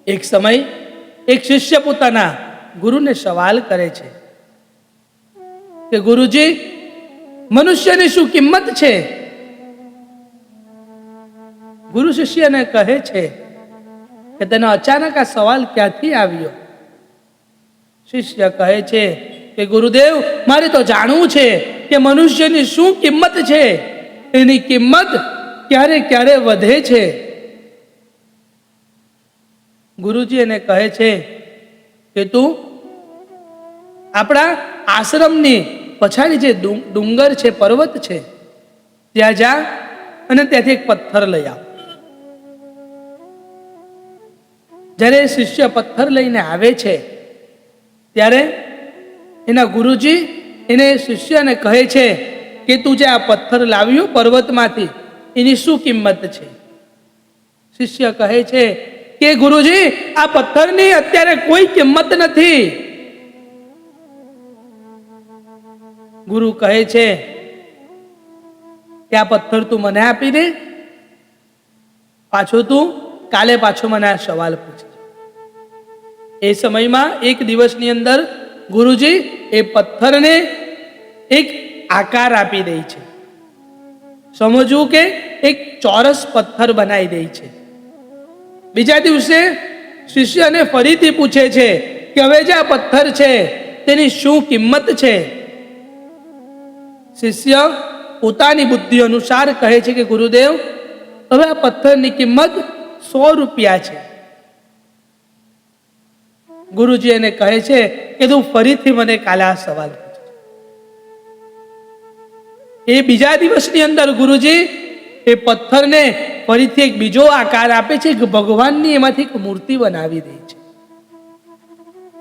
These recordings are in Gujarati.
એક સમય એક શિષ્ય પોતાના ગુરુને સવાલ કરે છે કે ગુરુજી, મનુષ્યની શું કિંમત છે? ગુરુ શિષ્યને કહે છે કે તને અચાનક આ સવાલ ક્યાંથી આવ્યો? શિષ્ય કહે છે કે ગુરુદેવ, મારે તો જાણવું છે કે મનુષ્યની શું કિંમત છે. એની કિંમત ક્યારે ક્યારે વધે છે. ગુરુજી એને કહે છે કે તું આપણા આશ્રમની પછાડી જે ડુંગર છે, પર્વત છે, ત્યાં જા અને ત્યાંથી એક પથ્થર લઈ આવ. જ્યારે શિષ્ય પથ્થર લઈને આવે છે ત્યારે એના ગુરુજી એને શિષ્યને કહે છે કે તું જે આ પથ્થર લાવ્યો પર્વતમાંથી, એની શું કિંમત છે? શિષ્ય કહે છે કે ગુરુજી, આ પથ્થરની અત્યારે કોઈ કિંમત નથી. ગુરુ કહે છે કે આ પથ્થર તું મને આપી દે, પાછો તું કાલે પાછો મને આ સવાલ પૂછે. એ સમયમાં એક દિવસની અંદર ગુરુજી એ પથ્થરને એક આકાર આપી દે છે. સમજવું કે એક ચોરસ પથ્થર બનાવી દે છે. બીજા દિવસે શિષ્યને ફરીથી પૂછે છે કે હવે જે આ પથ્થર છે તેની શું કિંમત છે? શિષ્ય પોતાની બુદ્ધિ અનુસાર કહે છે કે ગુરુદેવ, હવે આ પથ્થરની કિંમત 100 રૂપિયા છે. ગુરુજી એને કહે છે કે તું ફરીથી મને કાલે આ સવાલ પૂછ. એ બીજા દિવસની અંદર ગુરુજી એ પથ્થરને ફરીથી એક બીજો આકાર આપે છે કે ભગવાનની એમાંથી એક મૂર્તિ બનાવી દે છે.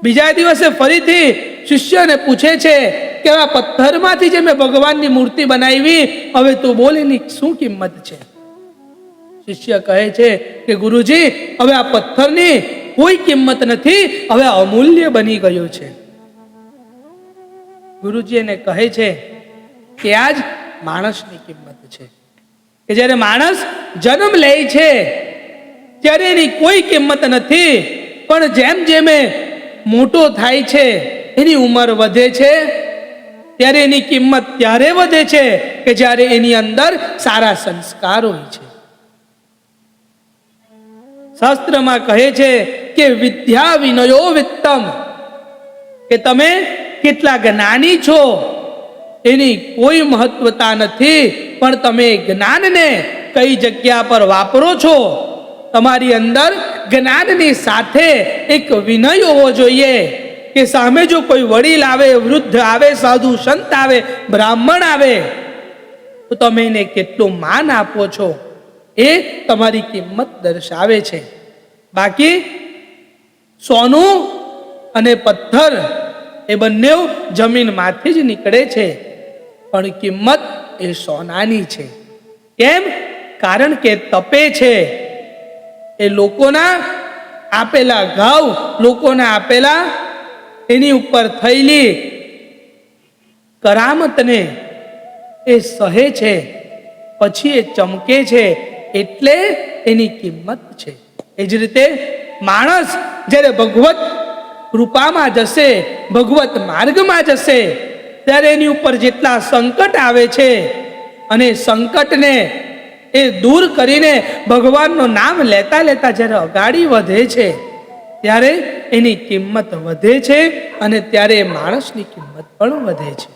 બીજા દિવસે ફરીથી શિષ્યને પૂછે છે કે આ પથ્થરમાંથી જે મેં ભગવાનની મૂર્તિ બનાવી, હવે તું બોલ એની શું કિંમત છે? શિષ્ય કહે છે કે ગુરુજી, હવે આ પથ્થરની કોઈ કિંમત નથી, હવે અમૂલ્ય બની ગયો છે. ગુરુજી એને કહે છે કે આ જ માણસની કિંમત છે કે જ્યારે માણસ જન્મ લે છે ત્યારે એની કોઈ કિંમત નથી, પણ જેમ જેમ મોટો થાય છે, એની ઉંમર વધે છે, ત્યારે એની કિંમત ત્યારે વધે છે કે જ્યારે એની અંદર સારા સંસ્કાર હોય છે. શાસ્ત્રમાં કહે છે કે વિદ્યા વિનયો વિત્તમ, કે તમે કેટલા જ્ઞાની છો એની કોઈ મહત્વતા નથી, પણ તમે જ્ઞાનને કઈ જગ્યા પર વાપરો છો. તમારી અંદર જ્ઞાનની સાથે એક વિનય હોવો જોઈએ કે સામે જો કોઈ વડીલ આવે, વૃદ્ધ આવે, સાધુ સંત આવે, બ્રાહ્મણ આવે, તો તમે એને કેટલું માન આપો છો એ તમારી કિંમત દર્શાવે છે. બાકી સોનું અને પથ્થર એ બંને જમીનમાંથી જ નીકળે છે, પણ કિંમત એ સોનાની છે. કેમ? કારણ કે તપે છે. એ લોકોના આપેલા ઘાવ, લોકોના આપેલા એની ઉપર થયેલી કરામતને એ સહે છે, પછી એ ચમકે છે, એટલે એની કિંમત છે. એ જ રીતે માણસ જ્યારે ભગવત કૃપામાં જશે, ભગવત માર્ગમાં જશે, ત્યારે એની ઉપર જેટલા સંકટ આવે છે અને સંકટને એ દૂર કરીને ભગવાનનું નામ લેતા લેતા જ્યારે અગાડી વધે છે, ત્યારે એની કિંમત વધે છે અને ત્યારે માણસની કિંમત પણ વધે છે.